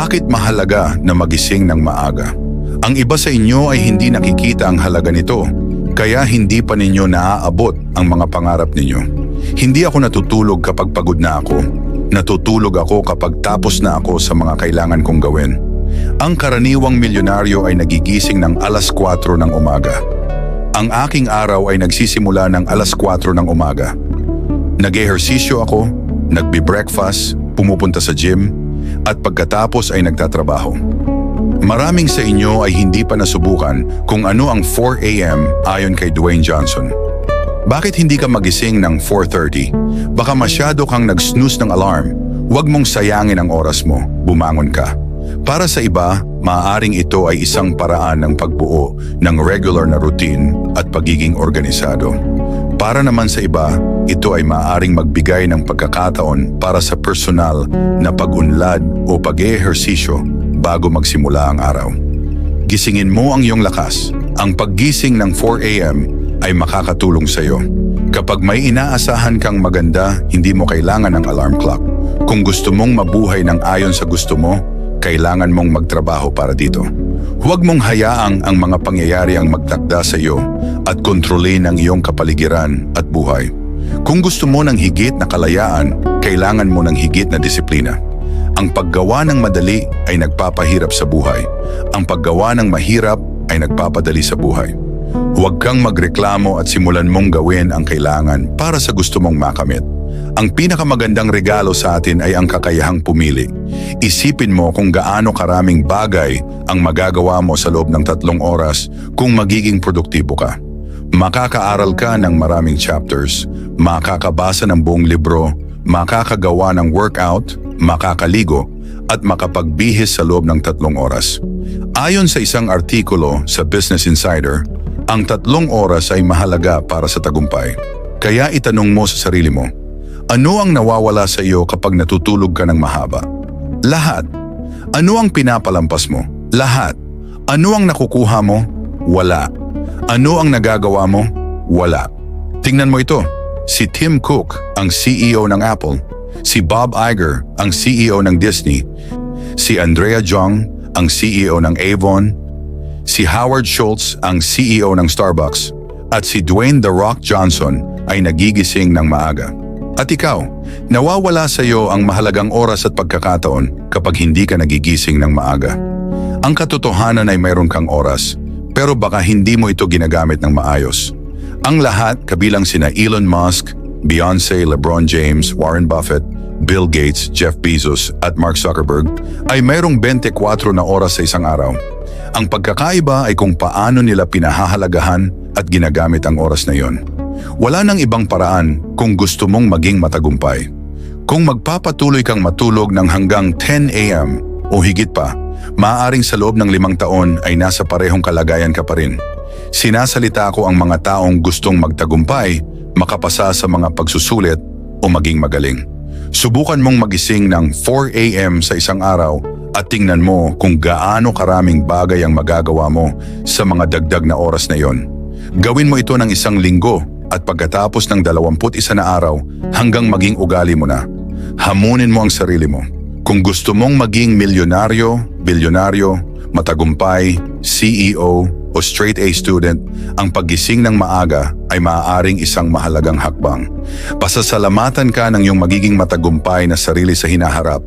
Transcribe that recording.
Bakit mahalaga na magising ng maaga? Ang iba sa inyo ay hindi nakikita ang halaga nito, kaya hindi pa ninyo naaabot ang mga pangarap ninyo. Hindi ako natutulog kapag pagod na ako. Natutulog ako kapag tapos na ako sa mga kailangan kong gawin. Ang karaniwang milyonaryo ay nagigising ng alas 4 ng umaga. Ang aking araw ay nagsisimula ng alas 4 ng umaga. Nag-ehersisyo ako, nagbi-breakfast, pumupunta sa gym, at pagkatapos ay nagtatrabaho. Maraming sa inyo ay hindi pa nasubukan kung ano ang 4 a.m. ayon kay Dwayne Johnson. Bakit hindi ka magising ng 4:30? Baka masyado kang nag-snooze ng alarm. Huwag mong sayangin ang oras mo, bumangon ka. Para sa iba, maaaring ito ay isang paraan ng pagbuo ng regular na routine at pagiging organisado. Para naman sa iba, ito ay maaaring magbigay ng pagkakataon para sa personal na pag-unlad o pag-ehersisyo bago magsimula ang araw. Gisingin mo ang iyong lakas. Ang paggising ng 4 a.m. ay makakatulong sa iyo. Kapag may inaasahan kang maganda, hindi mo kailangan ng alarm clock. Kung gusto mong mabuhay ng ayon sa gusto mo, kailangan mong magtrabaho para dito. Huwag mong hayaang ang mga pangyayari ang magtakda sa iyo at kontrolin ang iyong kapaligiran at buhay. Kung gusto mo ng higit na kalayaan, kailangan mo ng higit na disiplina. Ang paggawa ng madali ay nagpapahirap sa buhay. Ang paggawa ng mahirap ay nagpapadali sa buhay. Huwag kang magreklamo at simulan mong gawin ang kailangan para sa gusto mong makamit. Ang pinakamagandang regalo sa atin ay ang kakayahang pumili. Isipin mo kung gaano karaming bagay ang magagawa mo sa loob ng 3 oras kung magiging produktibo ka. Makakaaral ka ng maraming chapters, makakabasa ng buong libro, makakagawa ng workout, makakaligo, at makapagbihis sa loob ng 3 oras. Ayon sa isang artikulo sa Business Insider, ang 3 oras ay mahalaga para sa tagumpay. Kaya itanong mo sa sarili mo, ano ang nawawala sa iyo kapag natutulog ka ng mahaba? Lahat. Ano ang pinapalampas mo? Lahat. Ano ang nakukuha mo? Wala. Ano ang nagagawa mo? Wala. Tingnan mo ito. Si Tim Cook, ang CEO ng Apple. Si Bob Iger, ang CEO ng Disney. Si Andrea Jung, ang CEO ng Avon. Si Howard Schultz, ang CEO ng Starbucks. At si Dwayne "The Rock" Johnson ay nagigising ng maaga. At ikaw, nawawala sa iyo ang mahalagang oras at pagkakataon kapag hindi ka nagigising ng maaga. Ang katotohanan ay mayroon kang oras, pero baka hindi mo ito ginagamit ng maayos. Ang lahat, kabilang sina Elon Musk, Beyoncé, LeBron James, Warren Buffett, Bill Gates, Jeff Bezos at Mark Zuckerberg, ay mayroong 24 na oras sa isang araw. Ang pagkakaiba ay kung paano nila pinahahalagahan at ginagamit ang oras na iyon. Wala nang ibang paraan kung gusto mong maging matagumpay. Kung magpapatuloy kang matulog ng hanggang 10 a.m. o higit pa, maaaring sa loob ng 5 taon ay nasa parehong kalagayan ka pa rin. Sinasalita ko ang mga taong gustong magtagumpay, makapasa sa mga pagsusulit o maging magaling. Subukan mong magising ng 4 a.m. sa isang araw at tingnan mo kung gaano karaming bagay ang magagawa mo sa mga dagdag na oras na iyon. Gawin mo ito ng 1 linggo at pagkatapos ng 21 na araw hanggang maging ugali mo na. Hamunin mo ang sarili mo. Kung gusto mong maging milyonaryo, bilyonaryo, matagumpay, CEO o straight A student, ang paggising ng maaga ay maaaring isang mahalagang hakbang. Pasasalamatan ka ng iyong magiging matagumpay na sarili sa hinaharap